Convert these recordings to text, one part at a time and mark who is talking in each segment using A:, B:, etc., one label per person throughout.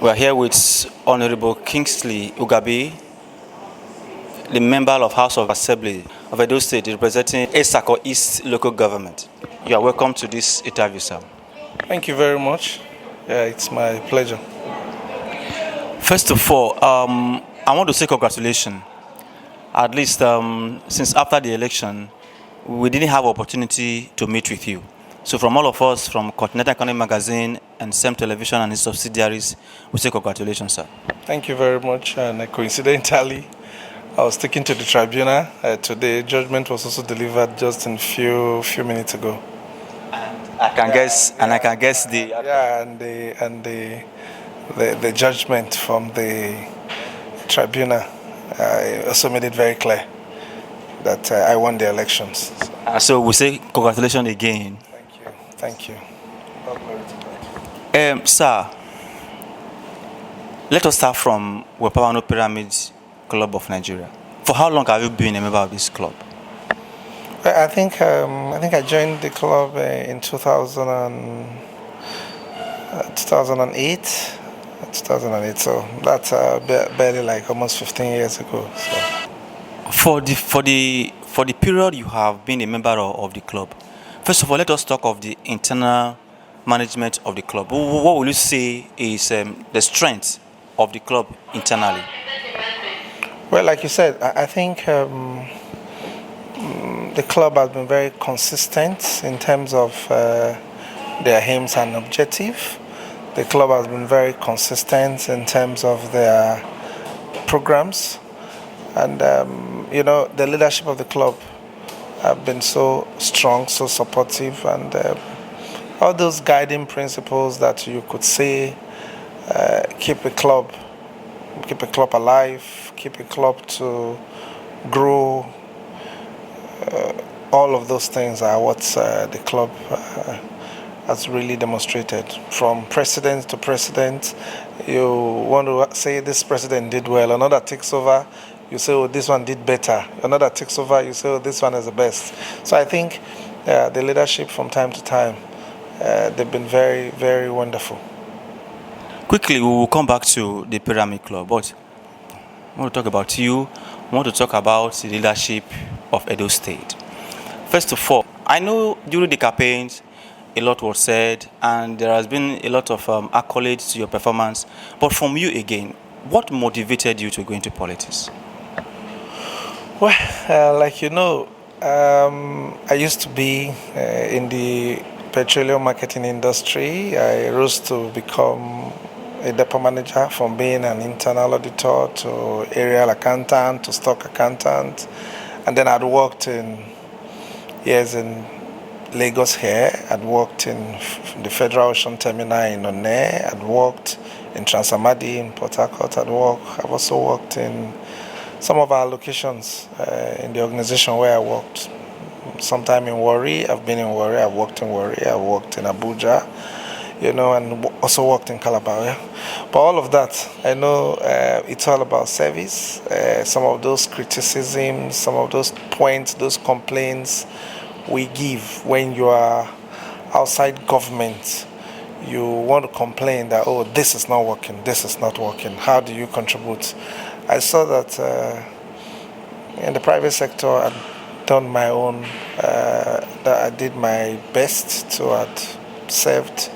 A: We are here with Honorable Kingsley Ugabi, the member of House of Assembly of Edo State, representing Etsako East local government. You are welcome to this interview, sir.
B: Thank you very much. It's my pleasure.
A: First of all, I want to say congratulations. At least since after the election, we didn't have opportunity to meet with you. So from all of us, from Continental Economic Magazine and CEM Television and its subsidiaries, we say congratulations, sir.
B: Thank you very much. And coincidentally, I was taken to the tribunal today. Judgment was also delivered just in few minutes ago.
A: And I can guess the
B: the judgment from the tribunal also made it very clear that I won the elections.
A: So we say congratulations again.
B: Thank you.
A: Sir, let us start from Wepawano Pyramid Club of Nigeria. For how long have you been a member of this club?
B: Well, I think I joined the club in 2008. 2008. So that's barely like almost 15 years ago. So.
A: For the period you have been a member of the club, first of all, let us talk of the internal management of the club. What will you say is the strength of the club internally?
B: Well, like you said, I think the club has been very consistent in terms of their aims and objectives. The club has been very consistent in terms of their programs. And, the leadership of the club have been so strong, so supportive, and all those guiding principles that you could say keep a club alive, keep a club to grow. All of those things are what the club has really demonstrated. From president to president, you want to say this president did well, another takes over, you say, oh, this one did better. Another takes over, you say, oh, this one is the best. So I think the leadership from time to time, they've been very, very wonderful.
A: Quickly, we will come back to the Pyramid Club, but I want to talk about you. I want to talk about the leadership of Edo State. First of all, I know during the campaigns, a lot was said, and there has been a lot of accolades to your performance. But from you again, what motivated you to go into politics?
B: Well, like you know, I used to be in the petroleum marketing industry. I rose to become a depot manager, from being an internal auditor to aerial accountant to stock accountant. And then I'd worked in years in Lagos here. I'd worked in the Federal Ocean Terminal in One. I'd worked in Transamadi in Port Harcourt. I've also worked in some of our locations in the organization where I worked. Sometime in Warri, I've been in Warri, I've worked in Warri, I've worked in Abuja, and also worked in Calabar. Yeah? But all of that, I know it's all about service. Some of those criticisms, some of those points, those complaints we give when you are outside government. You want to complain that, oh, this is not working, this is not working. How do you contribute? I saw that in the private sector, I'd done my own, that I did my best to have served.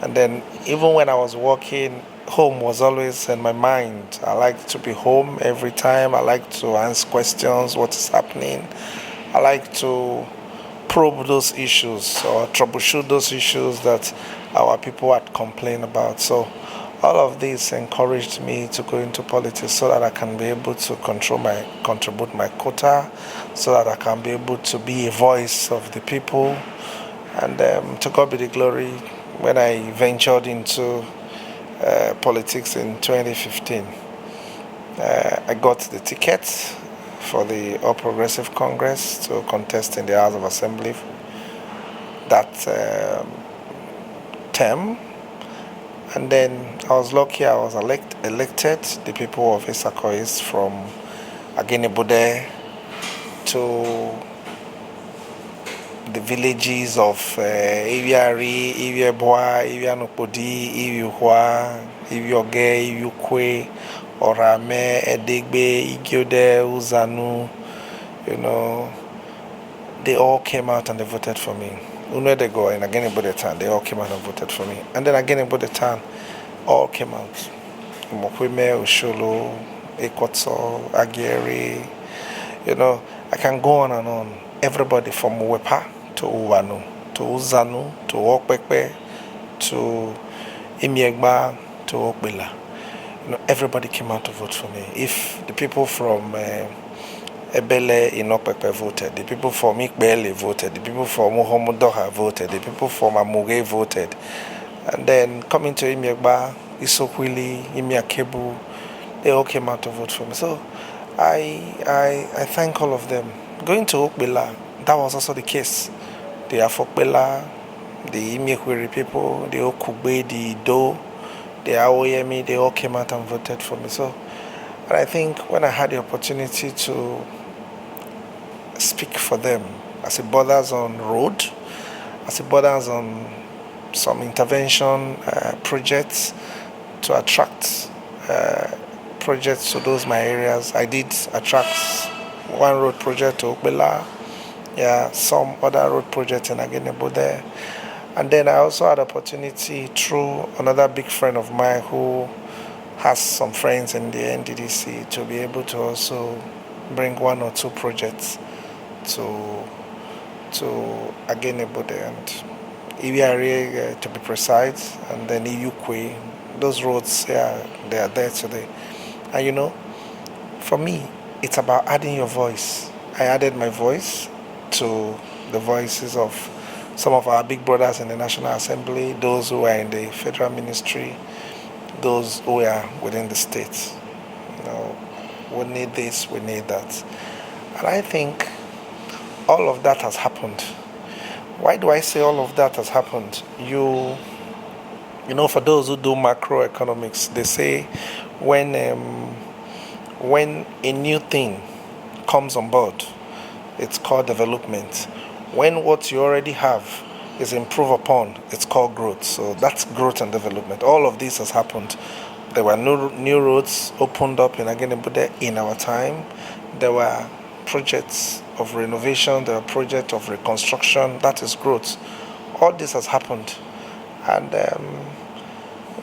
B: And then even when I was working, home was always in my mind. I like to be home every time. I like to answer questions, what is happening. I like to probe those issues or troubleshoot those issues that our people had complained about. So all of this encouraged me to go into politics so that I can be able to contribute my quota, so that I can be able to be a voice of the people. And to God be the glory, when I ventured into politics in 2015, I got the ticket for the All Progressive Congress to contest in the House of Assembly that term. And then I was lucky, I was elected. The people of Etsako East from Agenebode to the villages of Iwiari, Iwieboa, Iwianopodi, Iwihua, Iwioge, Iwikwe, Orame, Edegbe, Igiode, Uzanu, they all came out and they voted for me. Unwedego and again in Bodetan, they all came out and voted for me. And then again in Bodetan, all came out. Mokweme, Usholo, Ekotso, Agieri, I can go on and on. Everybody from Wepa to Uwanu, to Uzanu, to Okpekpe, to Imiegba, to Okbela. Everybody came out to vote for me. If the people from Ebele in Okpekpe voted, the people from Ikbele voted, the people from Muhomudoha voted, the people from Amuge voted, and then coming to Imiegba, Isokwili, Imiakebu, they all came out to vote for me. So I thank all of them. Going to Okbela, that was also the case. The Afokbela, the Imiekwiri people, the Okugbe, the Ido, the Aoyemi, they all came out and voted for me. So, and I think when I had the opportunity to speak for them, as it borders on road, as it borders on some intervention projects to attract projects to those my areas, I did attract one road project to Okbela, some other road projects in Agenebo there. And then I also had opportunity through another big friend of mine who has some friends in the NDDC to be able to also bring one or two projects to Agenebo there, and Iwiare to be precise, and then Iyukwe. Those roads, they are there today. And for me, it's about adding your voice. I added my voice to the voices of some of our big brothers in the National Assembly, those who are in the federal ministry, those who are within the states. We need this, we need that. And I think all of that has happened. Why do I say all of that has happened? For those who do macroeconomics, they say when a new thing comes on board, it's called development. When what you already have is improved upon, it's called growth. So that's growth and development. All of this has happened. There were new roads opened up in Agenebude in our time. There were projects of renovation. There were projects of reconstruction. That is growth. All this has happened. And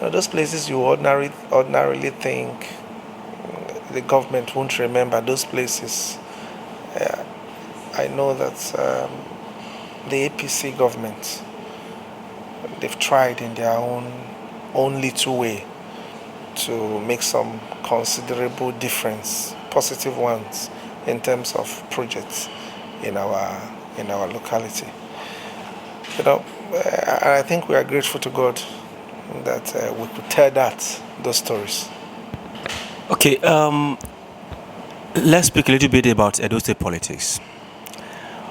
B: those places you ordinarily think the government won't remember, those places. I know that the APC government, they've tried in their own little way to make some considerable difference, positive ones, in terms of projects in our locality. I think we are grateful to God that we could tell those stories.
A: Okay, let's speak a little bit about Edo State politics.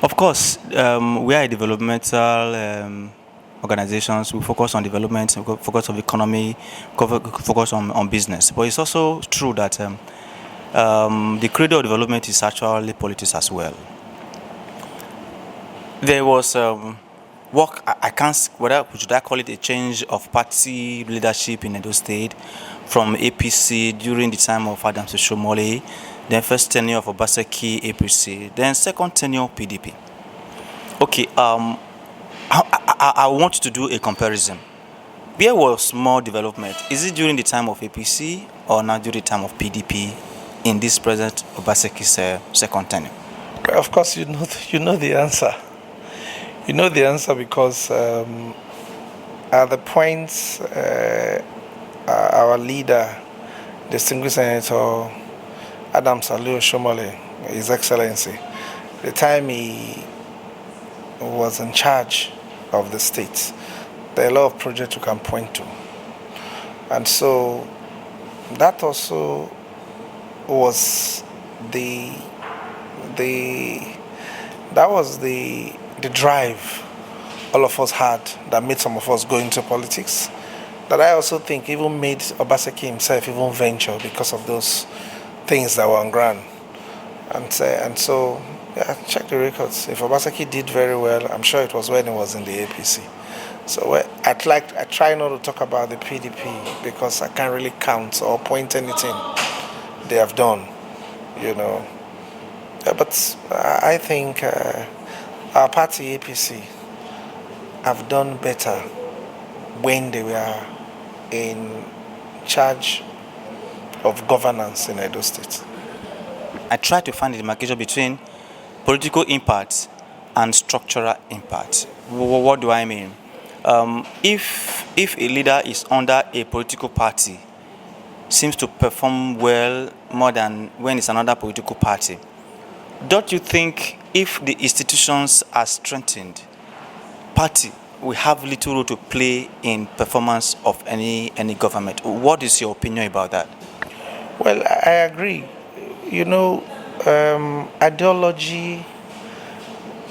A: Of course, we are developmental organizations. We focus on development, we focus on economy, focus on business. But it's also true that the credo of development is actually politics as well. There was work, I can't, should I call it a change of party leadership in Edo State from APC during the time of Adams Oshomole, then first tenure of Obaseki APC, then second tenure PDP. Okay, I want to do a comparison. Where was more development? Is it during the time of APC or now during the time of PDP in this present Obaseki's second tenure?
B: Of course, you know the answer. You know the answer because at the point our leader, distinguished Senator Adams Oshomole, His Excellency, the time he was in charge of the state, there are a lot of projects you can point to. And so that also was the drive all of us had that made some of us go into politics, that I also think even made Obaseki himself even venture because of those things that were on ground. And so Yeah, check the records. If Obaseki did very well, I'm sure it was when he was in the APC. So I try not to talk about the PDP because I can't really count or point anything they have done, you know. But I think our party APC have done better when they were in charge of governance in Edo State.
A: I try to find the demarcation between political impact and structural impact. What do I mean? If a leader is under a political party, seems to perform well more than when it's another political party, don't you think if the institutions are strengthened, party will have little role to play in performance of any government? What is your opinion about that?
B: Well, I agree. You know, ideology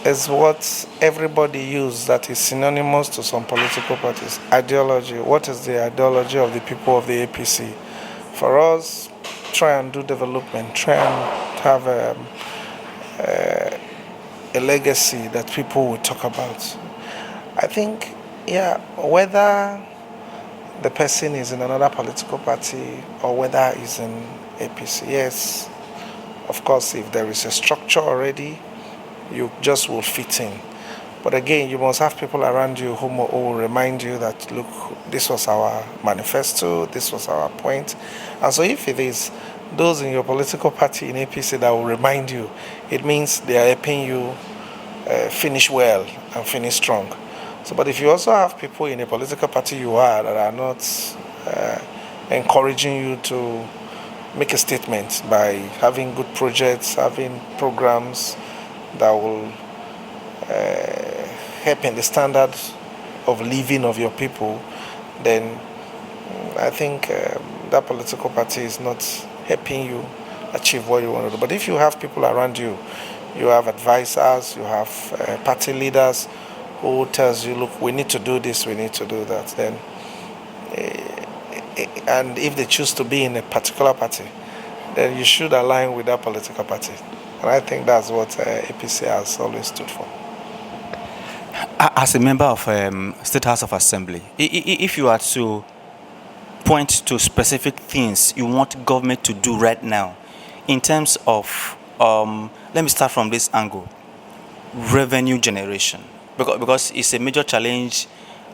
B: is what everybody uses that is synonymous to some political parties. Ideology. What is the ideology of the people of the APC? For us, try and do development, try and have a legacy that people will talk about. I think, yeah, whether the person is in another political party or whether he's in APC, yes, of course, if there is a structure already, you just will fit in. But again, you must have people around you who will remind you that, look, this was our manifesto, this was our point. And so if it is those in your political party in APC that will remind you, it means they are helping you finish well and finish strong. So, but if you also have people in a political party you are that are not encouraging you to make a statement by having good projects, having programs that will help in the standard of living of your people, then I think that political party is not helping you achieve what you want to do. But if you have people around you, you have advisors, you have party leaders who tells you, look, we need to do this, we need to do that, then and if they choose to be in a particular party, then you should align with that political party. And I think that's what APC has always stood for.
A: As a member of State House of Assembly, if you are to point to specific things you want government to do right now in terms of, let me start from this angle, revenue generation, because it's a major challenge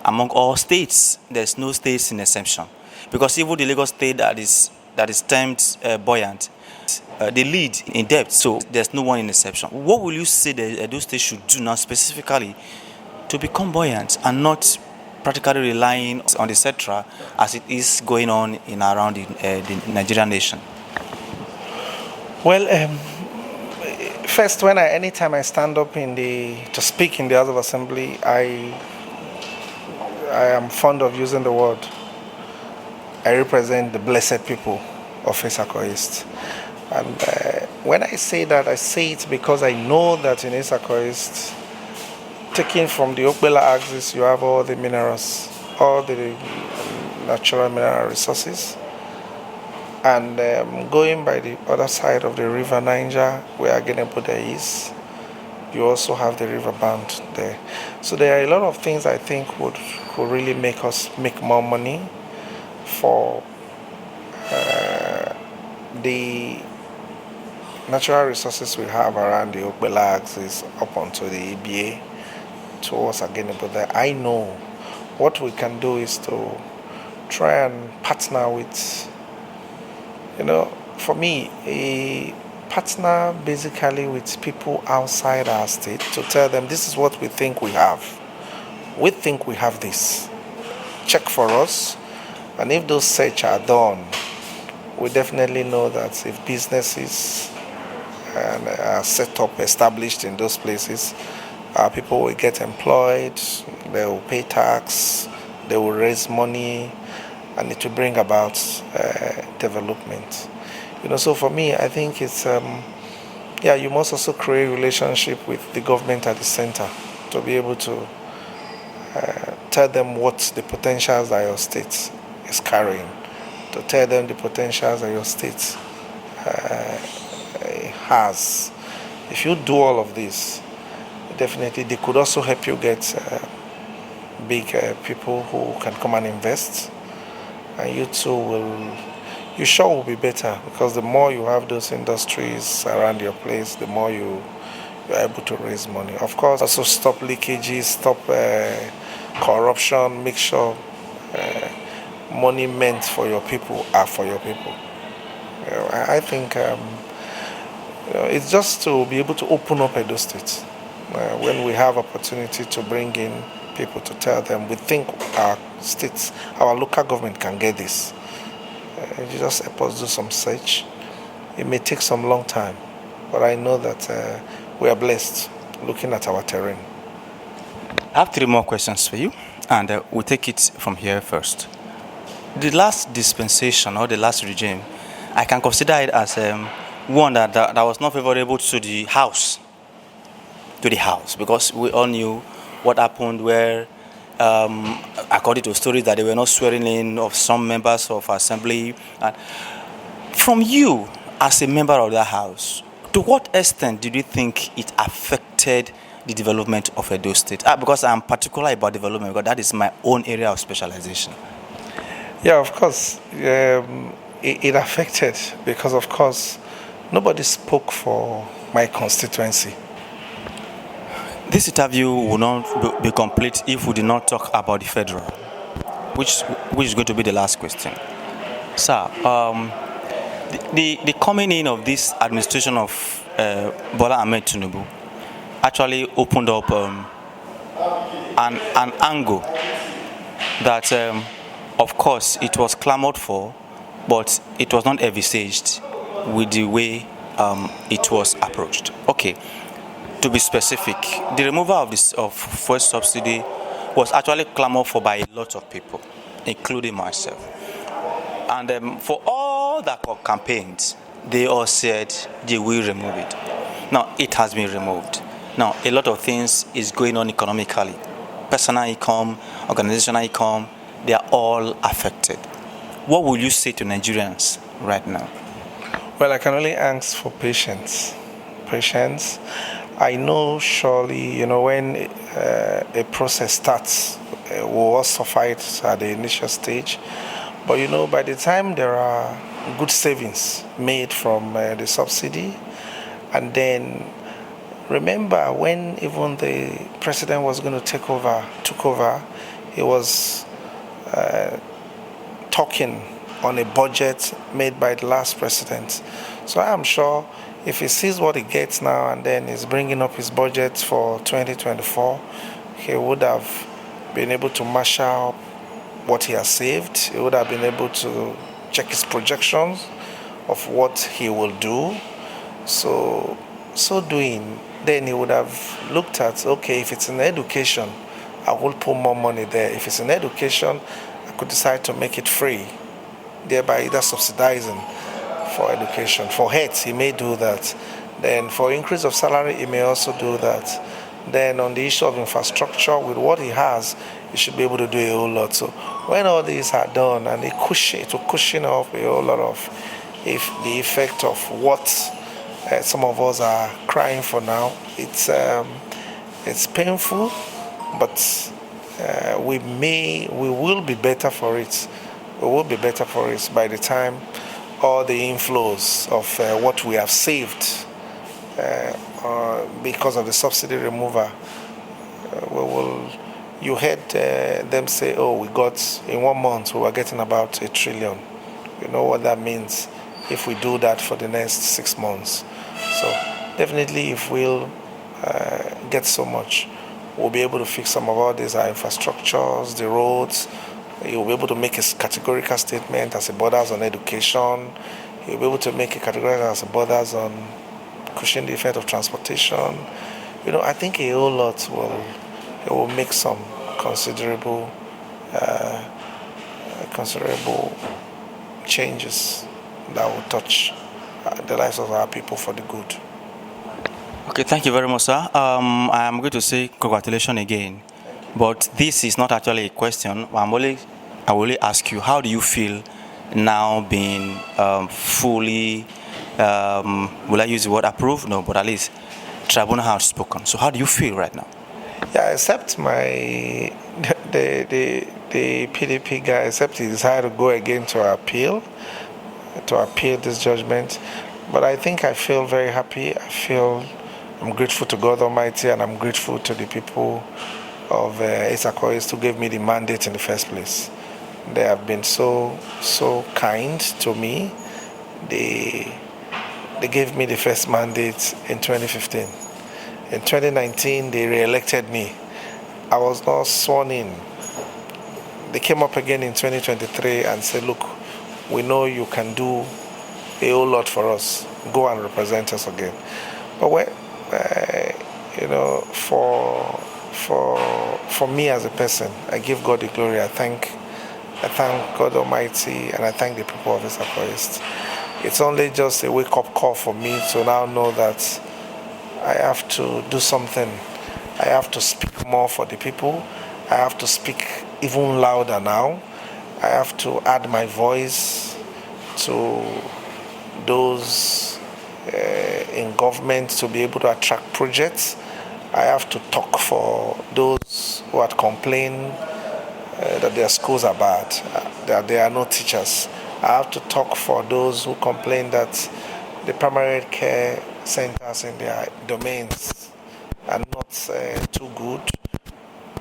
A: among all states. There's no states in exemption, because even the Lagos state that is termed buoyant, they lead in debt, so there's no one in exception. What will you say that those states should do now specifically to become buoyant and not practically relying on the cetera as it is going on in around the Nigerian nation?
B: Well, first, anytime I stand up to speak in the House of Assembly, I am fond of using the word. I represent the blessed people of Etsako East. And when I say that, I say it because I know that in Etsako East, taking from the Okbela axis, you have all the minerals, all the natural mineral resources. And going by the other side of the river Niger, where Agenebuda is, you also have the river band there. So there are a lot of things I think could really make us make more money for the natural resources we have around the Okbela axis up onto the EBA towards Agenebuda. I know what we can do is to try and partner with, for me, a partner basically with people outside our state to tell them this is what we think we have. We think we have this. Check for us. And if those search are done, we definitely know that if businesses are set up, established in those places, people will get employed, they will pay tax, they will raise money, and it will bring about development. So for me, I think it's, you must also create a relationship with the government at the center to be able to tell them what the potentials that your state is carrying, to tell them the potentials that your state has. If you do all of this, definitely they could also help you get big people who can come and invest, and you too you sure will be better, because the more you have those industries around your place, the more you're able to raise money. Of course, also stop leakages, stop corruption, make sure money meant for your people are for your people. I think it's just to be able to open up Edo State. When we have opportunity to bring in people to tell them we think our states, our local government can get this. You just help us do some search. It may take some long time, but I know that we are blessed looking at our terrain.
A: I have 3 more questions for you, and we'll take it from here first. The last dispensation or the last regime, I can consider it as one that was not favorable to the House. Because we all knew what happened where, according to stories, that they were not swearing in of some members of assembly. And from you, as a member of the House, to what extent did you think it affected the development of Edo State? Because I'm particular about development, because that is my own area of specialization.
B: Yeah, of course. It affected, because, of course, nobody spoke for my constituency.
A: This interview will not be complete if we do not talk about the federal, which is going to be the last question. Sir, the coming in of this administration of Bola Ahmed Tinubu actually opened up an angle that, of course, it was clamored for, but it was not envisaged with the way it was approached. Okay. To be specific, the removal of fuel subsidy was actually clamored for by a lot of people, including myself. And for all that campaigned, they all said they will remove it. Now, it has been removed. Now, a lot of things is going on economically. Personal income, organizational income, they are all affected. What will you say to Nigerians right now?
B: Well, I can only ask for patience. Patience. I know surely, when a process starts, we'll all suffer it at the initial stage. But, by the time there are good savings made from the subsidy, and then remember when even the president was going to took over, he was talking on a budget made by the last president. So I am sure if he sees what he gets now and then is bringing up his budget for 2024, he would have been able to marshal up what he has saved. He would have been able to check his projections of what he will do. So doing, then he would have looked at, okay, if it's in education, I will put more money there. If it's in education, I could decide to make it free, thereby either subsidizing for education. For health, he may do that. Then for increase of salary, he may also do that. Then on the issue of infrastructure, with what he has, he should be able to do a whole lot. So when all these are done, and it will cushion off a whole lot of the effect of what some of us are crying for now. It's painful, but we will be better for it. We will be better for it by the time all the inflows of what we have saved because of the subsidy removal. You heard them say, oh, we got, in 1 month, we were getting about 1 trillion. You know what that means if we do that for the next 6 months. So definitely if we'll get so much, we'll be able to fix some of all these infrastructures, the roads. You'll be able to make a categorical statement as it borders on education. You'll be able to make a categorical as it borders on cushioning the effect of transportation. I think a whole lot will make some considerable changes that will touch the lives of our people for the good.
A: Okay, thank you very much, sir. I am going to say congratulations again. But this is not actually a question. I will only ask you, how do you feel now being fully will I use the word approve? No, but at least tribunal has spoken. So how do you feel right now?
B: Yeah, except the PDP guy, except he decided to go again to appeal this judgment. But I think I feel very happy. I'm grateful to God Almighty, and I'm grateful to the people of Etsako East who gave me the mandate in the first place. They have been so kind to me. They gave me the first mandate in 2015. In 2019, they re-elected me. I was not sworn in. They came up again in 2023 and said, look, we know you can do a whole lot for us. Go and represent us again. But for me as a person, I give God the glory. I thank God Almighty, and I thank the people of Etsako East. It's only just a wake-up call for me to now know that I have to do something. I have to speak more for the people. I have to speak even louder now. I have to add my voice to those in government to be able to attract projects. I have to talk for those who had complained that their schools are bad, that there are no teachers. I have to talk for those who complain that the primary care centers in their domains are not too good.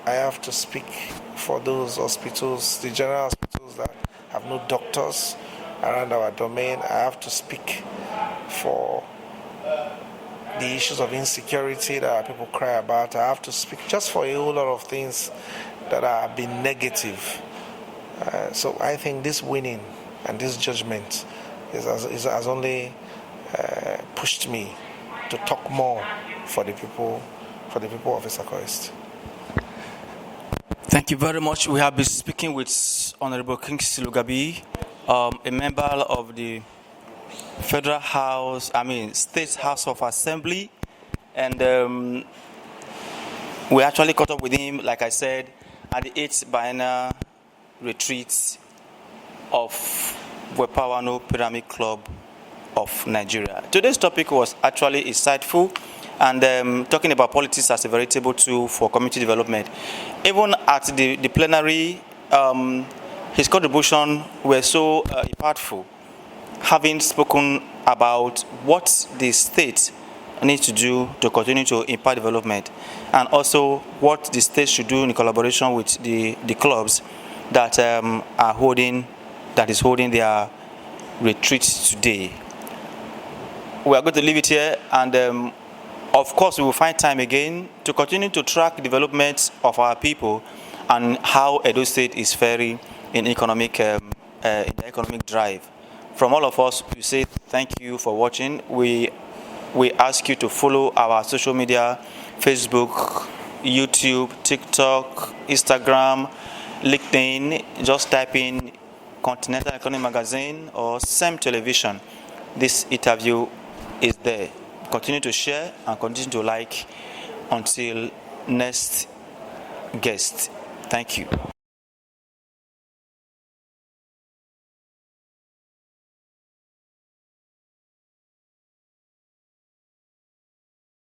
B: I have to speak for those hospitals, the general hospitals that have no doctors around our domain. I have to speak for the issues of insecurity that our people cry about. I have to speak just for a whole lot of things that have been negative. So I think this winning and this judgment has only pushed me to talk more for the people of Etsako East.
A: Thank you very much. We have been speaking with Honorable Kingsley Ugabi, a member of the State House of Assembly, and we actually caught up with him, like I said, at the 8th biennial retreat of Wepawano Pyramid Club of Nigeria. Today's topic was actually insightful, and talking about politics as a veritable tool for community development. Even at the plenary, his contribution were so impactful, having spoken about what the state needs to do to continue to impact development, and also what the state should do in collaboration with the clubs that is holding their retreat today. We are going to leave it here, and of course we will find time again to continue to track developments of our people and how Edo State is faring in the economic drive. From all of us, we say thank you for watching. We ask you to follow our social media: Facebook, YouTube, TikTok, Instagram, LinkedIn. Just type in Continental Economic Magazine or CEM Television. This interview is there. Continue to share and continue to like until next guest. Thank you.